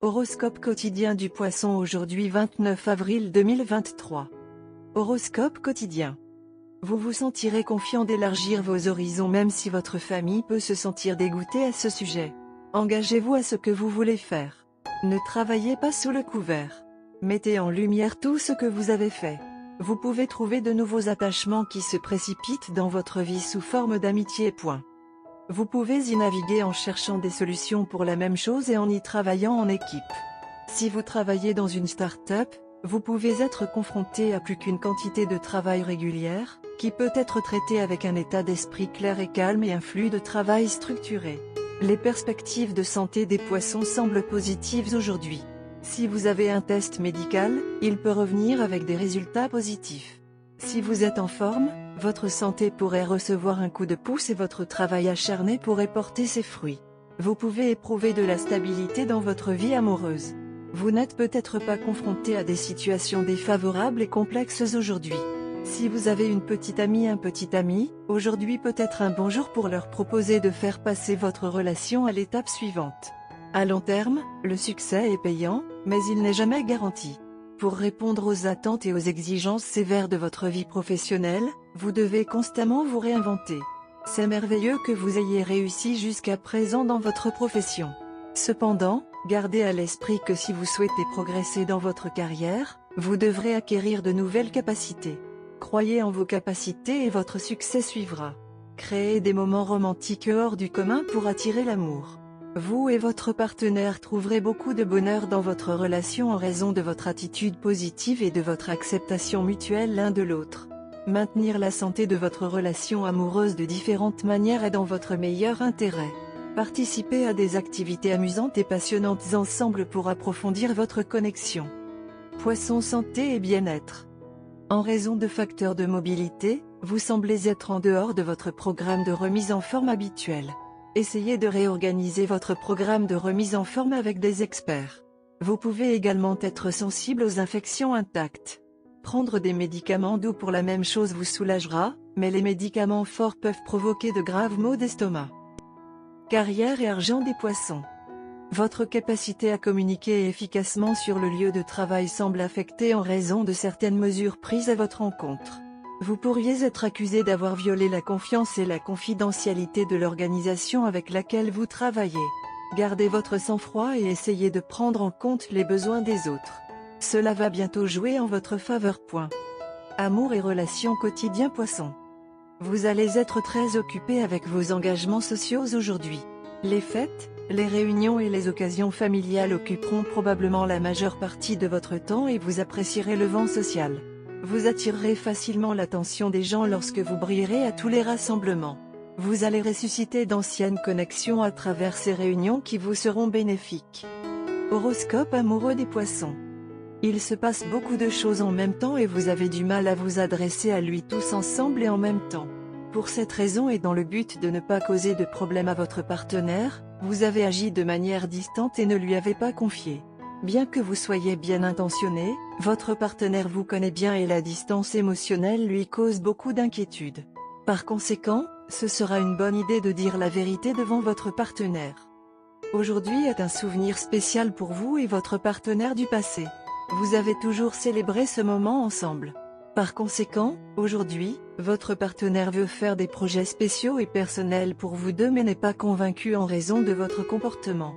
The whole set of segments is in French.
Horoscope quotidien du Poisson aujourd'hui 29 avril 2023. Horoscope quotidien. Vous vous sentirez confiant d'élargir vos horizons même si votre famille peut se sentir dégoûtée à ce sujet. Engagez-vous à ce que vous voulez faire. Ne travaillez pas sous le couvert. Mettez en lumière tout ce que vous avez fait. Vous pouvez trouver de nouveaux attachements qui se précipitent dans votre vie sous forme d'amitié. Vous pouvez y naviguer en cherchant des solutions pour la même chose et en y travaillant en équipe. Si vous travaillez dans une start-up, vous pouvez être confronté à plus qu'une quantité de travail régulière, qui peut être traitée avec un état d'esprit clair et calme et un flux de travail structuré. Les perspectives de santé des poissons semblent positives aujourd'hui. Si vous avez un test médical, il peut revenir avec des résultats positifs. Si vous êtes en forme, votre santé pourrait recevoir un coup de pouce et votre travail acharné pourrait porter ses fruits. Vous pouvez éprouver de la stabilité dans votre vie amoureuse. Vous n'êtes peut-être pas confronté à des situations défavorables et complexes aujourd'hui. Si vous avez une petite amie, un petit ami, aujourd'hui peut être un bon jour pour leur proposer de faire passer votre relation à l'étape suivante. À long terme, le succès est payant, mais il n'est jamais garanti. Pour répondre aux attentes et aux exigences sévères de votre vie professionnelle, vous devez constamment vous réinventer. C'est merveilleux que vous ayez réussi jusqu'à présent dans votre profession. Cependant, gardez à l'esprit que si vous souhaitez progresser dans votre carrière, vous devrez acquérir de nouvelles capacités. Croyez en vos capacités et votre succès suivra. Créez des moments romantiques hors du commun pour attirer l'amour. Vous et votre partenaire trouverez beaucoup de bonheur dans votre relation en raison de votre attitude positive et de votre acceptation mutuelle l'un de l'autre. Maintenir la santé de votre relation amoureuse de différentes manières est dans votre meilleur intérêt. Participez à des activités amusantes et passionnantes ensemble pour approfondir votre connexion. Poisson santé et bien-être. En raison de facteurs de mobilité, vous semblez être en dehors de votre programme de remise en forme habituel. Essayez de réorganiser votre programme de remise en forme avec des experts. Vous pouvez également être sensible aux infections intactes. Prendre des médicaments doux pour la même chose vous soulagera, mais les médicaments forts peuvent provoquer de graves maux d'estomac. Carrière et argent des poissons. Votre capacité à communiquer efficacement sur le lieu de travail semble affectée en raison de certaines mesures prises à votre encontre. Vous pourriez être accusé d'avoir violé la confiance et la confidentialité de l'organisation avec laquelle vous travaillez. Gardez votre sang-froid et essayez de prendre en compte les besoins des autres. Cela va bientôt jouer en votre faveur. Amour et relations quotidien Poisson. Vous allez être très occupé avec vos engagements sociaux aujourd'hui. Les fêtes, les réunions et les occasions familiales occuperont probablement la majeure partie de votre temps et vous apprécierez le vent social. Vous attirerez facilement l'attention des gens lorsque vous brillerez à tous les rassemblements. Vous allez ressusciter d'anciennes connexions à travers ces réunions qui vous seront bénéfiques. Horoscope amoureux des Poissons. Il se passe beaucoup de choses en même temps et vous avez du mal à vous adresser à lui tous ensemble et en même temps. Pour cette raison et dans le but de ne pas causer de problème à votre partenaire, vous avez agi de manière distante et ne lui avez pas confié. Bien que vous soyez bien intentionné, votre partenaire vous connaît bien et la distance émotionnelle lui cause beaucoup d'inquiétude. Par conséquent, ce sera une bonne idée de dire la vérité devant votre partenaire. Aujourd'hui est un souvenir spécial pour vous et votre partenaire du passé. Vous avez toujours célébré ce moment ensemble. Par conséquent, aujourd'hui, votre partenaire veut faire des projets spéciaux et personnels pour vous deux mais n'est pas convaincu en raison de votre comportement.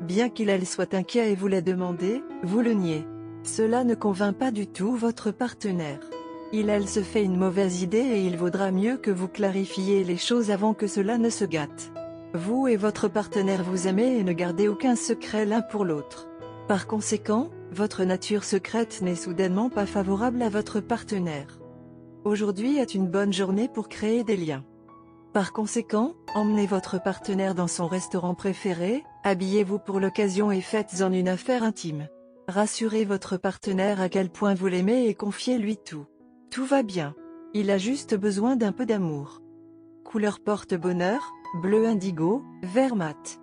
Bien qu'il soit inquiet et vous l'ait demandé, vous le niez. Cela ne convainc pas du tout votre partenaire. Il se fait une mauvaise idée et il vaudra mieux que vous clarifiez les choses avant que cela ne se gâte. Vous et votre partenaire vous aimez et ne gardez aucun secret l'un pour l'autre. Par conséquent, votre nature secrète n'est soudainement pas favorable à votre partenaire. Aujourd'hui est une bonne journée pour créer des liens. Par conséquent, emmenez votre partenaire dans son restaurant préféré, habillez-vous pour l'occasion et faites-en une affaire intime. Rassurez votre partenaire à quel point vous l'aimez et confiez-lui tout. Tout va bien. Il a juste besoin d'un peu d'amour. Couleur porte-bonheur, bleu indigo, vert mat.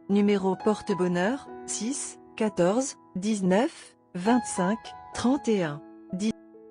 Numéro porte-bonheur, 6, 14, 19, 25, 31, 10.